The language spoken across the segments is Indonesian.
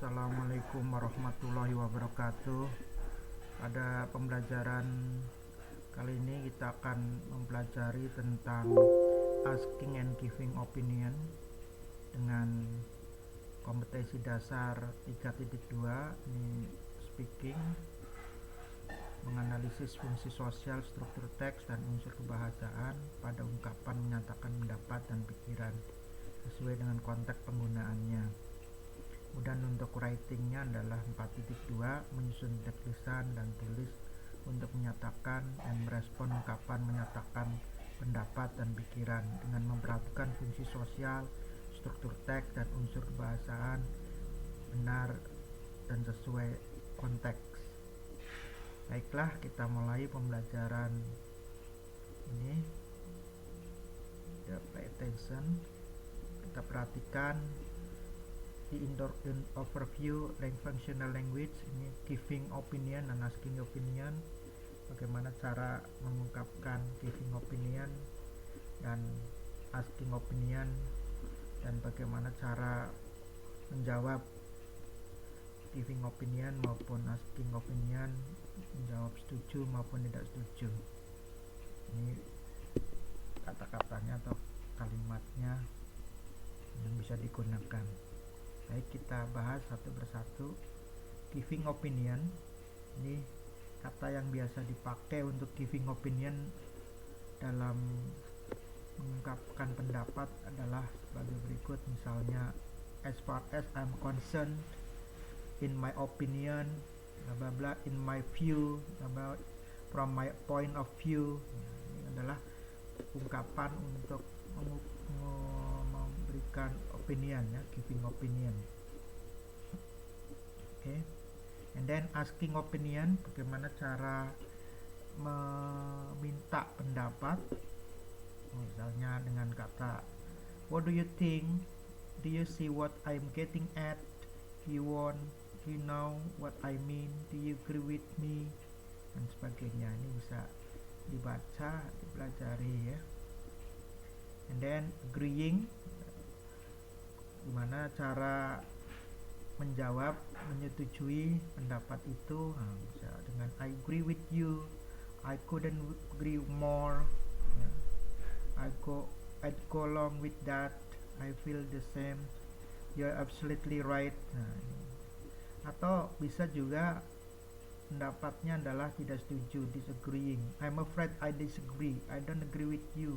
Assalamualaikum warahmatullahi wabarakatuh. Pada pembelajaran kali ini kita akan mempelajari tentang asking and giving opinion dengan kompetensi dasar 3.2. Ini speaking, menganalisis fungsi sosial, struktur teks, dan unsur kebahasaan pada ungkapan menyatakan pendapat dan pikiran sesuai dengan konteks penggunaannya. Kemudian untuk writingnya adalah 4.2, menyusun teks lisan dan tulis untuk menyatakan dan merespon ungkapan menyatakan pendapat dan pikiran dengan memperhatikan fungsi sosial, struktur teks, dan unsur kebahasaan benar dan sesuai konteks. Baiklah, kita mulai pembelajaran ini. Pay attention. Kita perhatikan di overview functional language, ini giving opinion dan asking opinion, bagaimana cara mengungkapkan giving opinion dan asking opinion, dan bagaimana cara menjawab giving opinion maupun asking opinion, menjawab setuju maupun tidak setuju. Ini kata-katanya atau kalimatnya yang bisa digunakan. Baik, kita bahas satu persatu. Giving opinion, ini kata yang biasa dipakai untuk giving opinion dalam mengungkapkan pendapat adalah sebagai berikut. Misalnya, as far as I'm concerned, in my opinion, blah blah blah, in my view, about from my point of view. Ini adalah ungkapan untuk memberikan opinion, ya, giving opinion. Okay. And then asking opinion, bagaimana cara meminta pendapat. Misalnya dengan kata, what do you think? Do you see what I'm getting at? Do you know what I mean? Do you agree with me? Dan sebagainya. Ini bisa dibaca, dipelajari, ya. And then agreeing, gimana cara menjawab, menyetujui pendapat itu. Nah, bisa dengan I agree with you, I couldn't agree more, ya. I'd go along with that, I feel the same, you're absolutely right. Nah, atau bisa juga pendapatnya adalah tidak setuju, disagreeing. I'm afraid I disagree, I don't agree with you,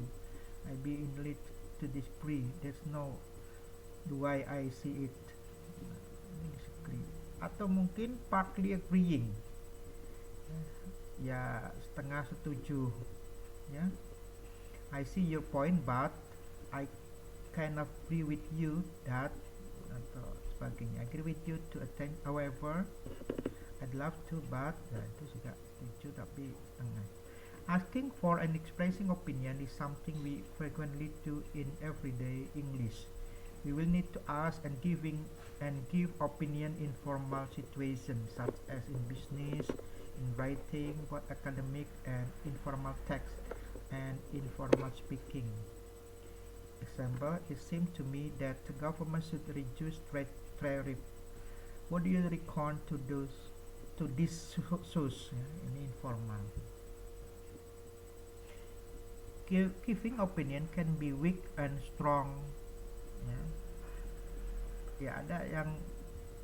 I be in lead to disagree, there's no the way I see it. Disagree. Atau mungkin partly agreeing, ya, setengah setuju, ya. I see your point but I kind of agree with you that, atau sebagainya. I agree with you to attend, however I'd love to but, ya, itu juga setuju tapi setengah. Asking for and expressing opinion is something we frequently do in everyday English. We will need to ask and give opinion in formal situations such as in business, in writing, both academic and informal text, and informal speaking. Example, it seems to me that the government should reduce tariff. What do you recommend to this source? Ini informal. Giving opinion can be weak and strong. Ya, ada yang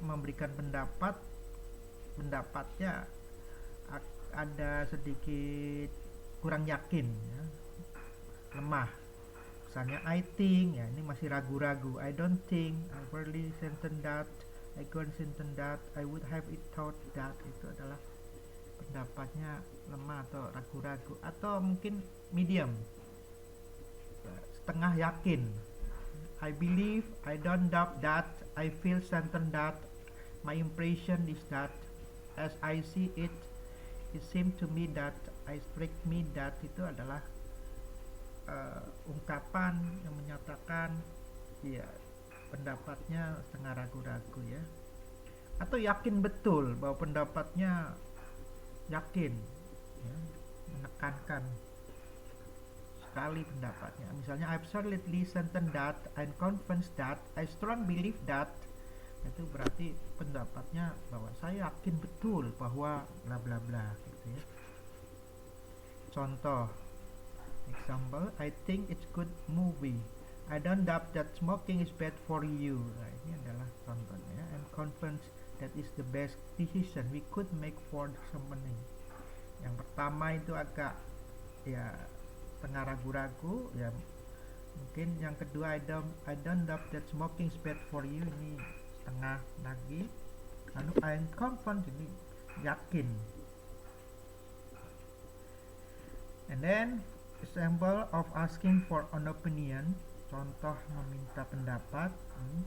memberikan pendapatnya ada sedikit kurang yakin, ya, lemah. Misalnya I think, ya, ini masih ragu-ragu. I don't think, I barely certain that, I can't certain that, I would have it thought that. Itu adalah pendapatnya lemah atau ragu-ragu. Atau mungkin medium, setengah yakin. I believe, I don't doubt that, I feel certain that, my impression is that, as I see it, it seems to me that, I strike me that. Itu adalah ungkapan yang menyatakan, ya, pendapatnya setengah ragu-ragu, ya. Atau yakin betul bahwa pendapatnya yakin, ya, menekankan sekali pendapatnya. Misalnya, I absolutely certain that, I'm convinced that, I strongly believe that, Itu berarti pendapatnya bahwa saya yakin betul bahwa bla bla bla gitu ya. Contoh, example, I think it's good movie. I don't doubt that smoking is bad for you. Nah, ini adalah contohnya. I'm convinced that is the best decision we could make for the company. Yang pertama itu agak ya tengah ragu-ragu ya. Mungkin yang kedua, I don't doubt that smoking is bad for you, ini setengah lagi. Lalu I'm confident, ini yakin. And then example of asking for an opinion, contoh meminta pendapat.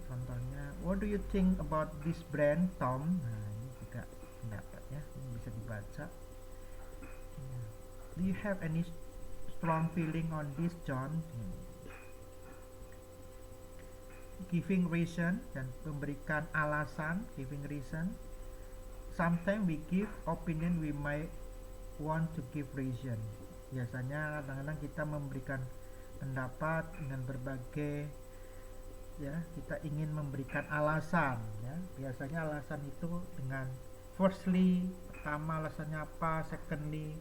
Contohnya, what do you think about this brand, Tom? Nah, ini juga pendapatnya, ini bisa dibaca. Do you have any strong feeling on this, John? Giving reason, dan memberikan alasan, giving reason. Sometimes we give opinion, we might want to give reason. Biasanya kadang-kadang kita memberikan pendapat dengan berbagai ya, kita ingin memberikan alasan ya. Biasanya alasan itu dengan firstly, pertama alasannya apa, secondly,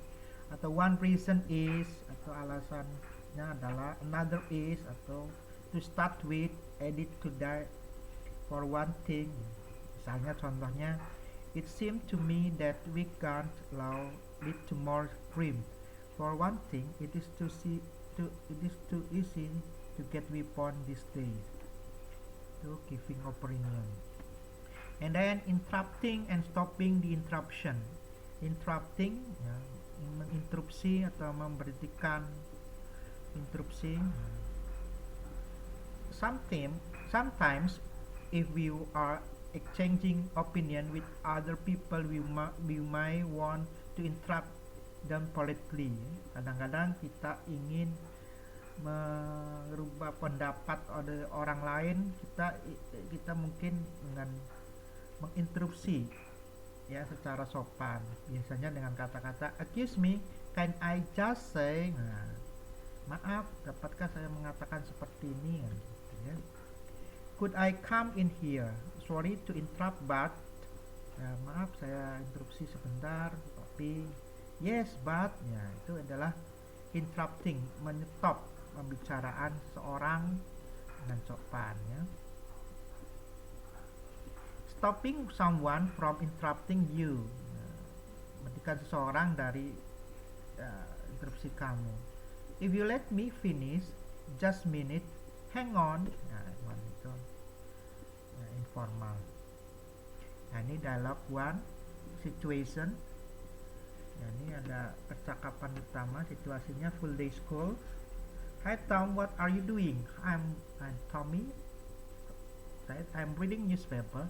atau one reason is, atau alasannya adalah another is, atau to start with, edit to that, for one thing. Misalnya contohnya, it seems to me that we can't allow it to more stream. For one thing, it is too easy to get weapon these days. So giving opinion. And then interrupting and stopping the interruption. Interrupting ya, menginterupsi atau memberhentikan interupsi. Sometimes if we are exchanging opinion with other people, we might want to interrupt them politely. Kadang-kadang kita ingin merubah pendapat oleh orang lain, kita mungkin dengan menginterupsi ya secara sopan, biasanya dengan kata-kata excuse me, can I just say, nah, maaf, dapatkah saya mengatakan seperti ini gitu ya. Could I come in here, sorry to interrupt but ya, maaf saya interupsi sebentar tapi yes but ya, itu adalah interrupting, menyetop pembicaraan seorang dengan sopan ya. Stopping someone from interrupting you, menghentikan seseorang dari interupsi kamu. If you let me finish, just minute, hang on. Nah, itu ya, informal. Nah, ini dialogue one, situation. Nah, ini ada percakapan utama, situasinya full day school. Hi Tom, what are you doing? I'm Tommy. Right? I'm reading newspaper.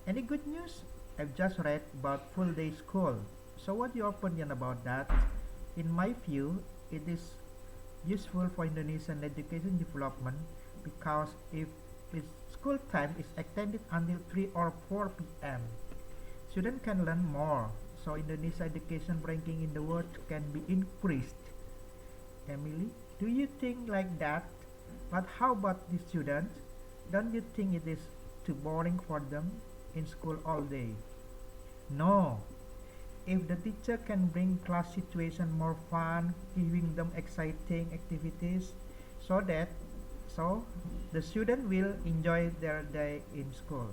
Any good news? I've just read about full day school. So what's your opinion about that? In my view, it is useful for Indonesian education development because if its school time is extended until 3 or 4 p.m., students can learn more. So Indonesia education ranking in the world can be increased. Emily, do you think like that? But how about the students? Don't you think it is too boring for them in school all day? No. If the teacher can bring class situation more fun, giving them exciting activities, so the student will enjoy their day in school.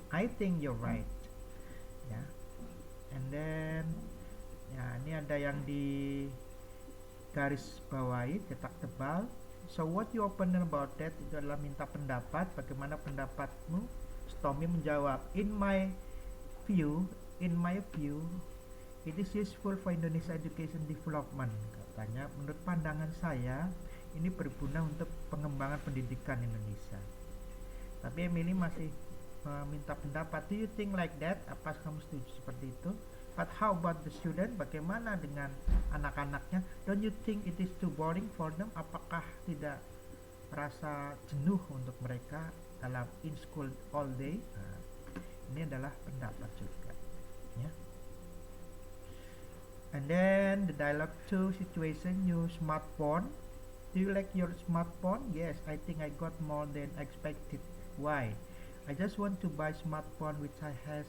I think you're right. Ya. And then ya, ini ada yang di garis bawahi, cetak tebal. So what your opinion about that? Itu adalah minta pendapat, bagaimana pendapatmu? Tommy menjawab, in my view, it is useful for Indonesia education development. Katanya, menurut pandangan saya, ini berguna untuk pengembangan pendidikan Indonesia. Tapi Emily masih meminta pendapat, do you think like that? Apa kamu setuju seperti itu? But how about the student? Bagaimana dengan anak-anaknya? Don't you think it is too boring for them? Apakah tidak merasa jenuh untuk mereka dalam in school all day? Nah, ini adalah pendapat juga ya. And then the dialogue 2 situation, new smartphone. Do you like your smartphone? Yes, I think I got more than expected. Why? I just want to buy smartphone which I has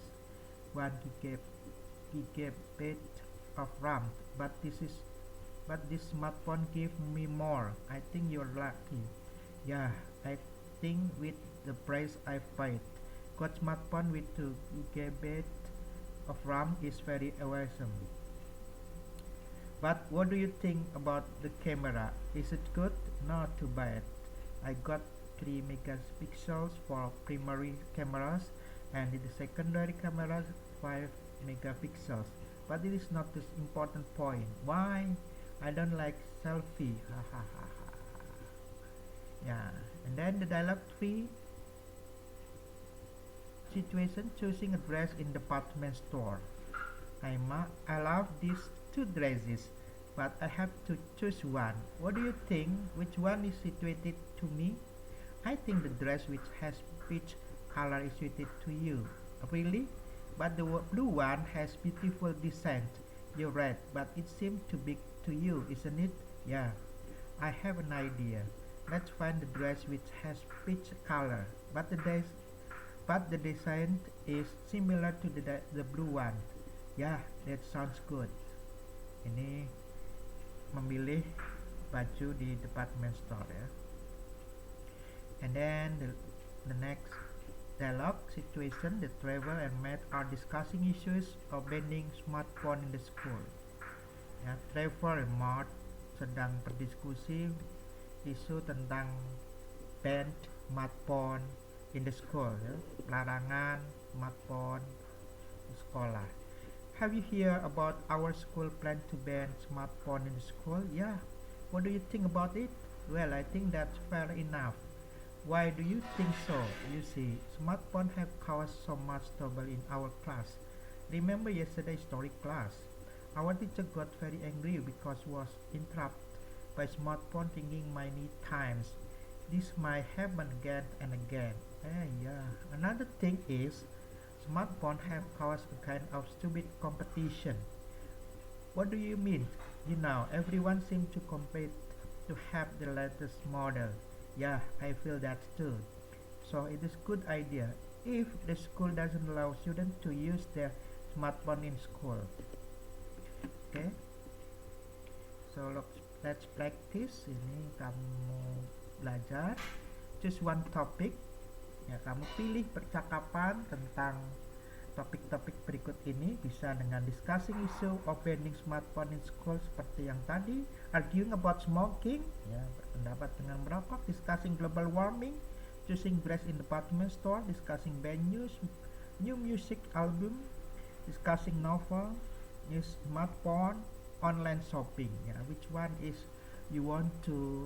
1 gigabit of RAM, but this smartphone give me more. I think you're lucky. Yeah, I think with the price I paid, got smartphone with 2 gigabit of RAM is very awesome. But what do you think about the camera? Is it good? Not too bad. I got 3 megapixels for primary cameras, and in the secondary cameras 5 megapixels. But it is not the important point. Why? I don't like selfie. Ha ha ha ha. Yeah. And then the dialogue 3 situation, choosing a dress in department store. I love these 2 dresses, but I have to choose one. What do you think? Which one is situated to me? I think the dress which has peach color is suited to you. Really? But the blue one has beautiful design. You're right, but it seems too big to you, isn't it? Yeah. I have an idea. Let's find the dress which has peach color, but the design is similar to the blue one. Yeah, that sounds good. Ini memilih baju di department store ya. And then the next dialogue situation, the Trevor and Matt are discussing issues of banning smartphone in the school. Ya, Trevor dan Matt sedang berdiskusi isu tentang ban smartphone in the school, ya, larangan smartphone di sekolah. Have you heard about our school plan to ban smartphone in the school? Yeah. What do you think about it? Well, I think that's fair enough. Why do you think so? You see, smartphone have caused so much trouble in our class. Remember yesterday's story class? Our teacher got very angry because was interrupted by smartphone ringing many times. This might happen again and again. Yeah. Another thing is, smartphone have caused a kind of stupid competition. What do you mean? You know, everyone seems to compete to have the latest model. Yeah, I feel that too. So it is good idea if the school doesn't allow students to use their smartphone in school. Okay. So let's practice. Ini kamu belajar. Choose one topic. Ya, kamu pilih percakapan tentang topik-topik berikut ini, bisa dengan discussing issue of banning smartphone in school seperti yang tadi, arguing about smoking, ya, berpendapat dengan merokok, discussing global warming, choosing dress in department store, discussing band news, new music album, discussing novel, new smartphone, online shopping. Ya, which one is you want to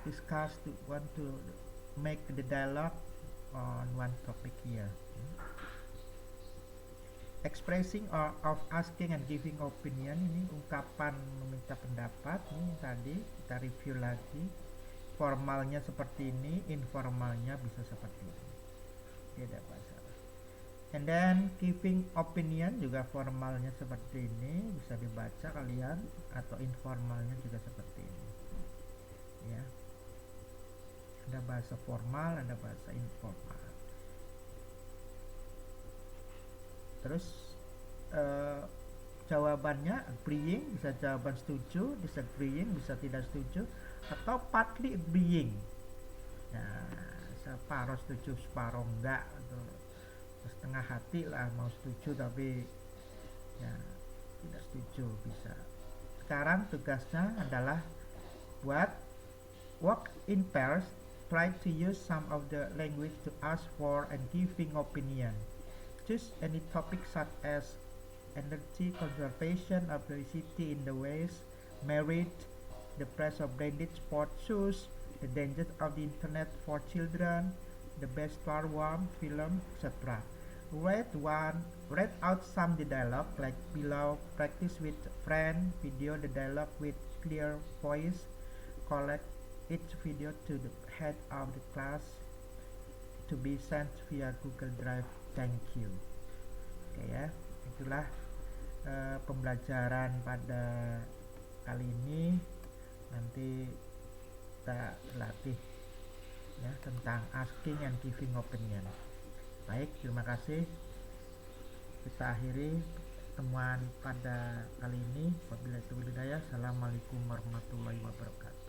discuss, want to make the dialogue on one topic here. Expressing or of asking and giving opinion, ini ungkapan meminta pendapat. Ini tadi kita review lagi. Formalnya seperti ini, informalnya bisa seperti ini. Tidak masalah. And then giving opinion juga formalnya seperti ini, bisa dibaca kalian, atau informalnya juga seperti ini. Ya. Ada bahasa formal, ada bahasa informal. Terus jawabannya agreeing, bisa jawaban setuju, disagreeing, bisa tidak setuju, atau partly agreeing. Nah, separuh setuju, separuh enggak, atau setengah hati lah, mau setuju tapi ya tidak setuju bisa. Sekarang tugasnya adalah buat work in pairs, try to use some of the language to ask for and giving opinion. Choose any topic such as energy conservation of the city in the West, marriage, the price of branded sports shoes, the dangers of the internet for children, the best Star Wars film, etc. Read out some the dialogue like below. Practice with friend, video the dialogue with clear voice. Collect each video to the head of the class to be sent via Google Drive. Thank you. Oke ya, itulah pembelajaran pada kali ini. Nanti kita latih ya tentang asking and giving opinion. Baik, terima kasih. Kita akhiri pertemuan pada kali ini. Wabillahi taufiq wal hidayah. Assalamualaikum warahmatullahi wabarakatuh.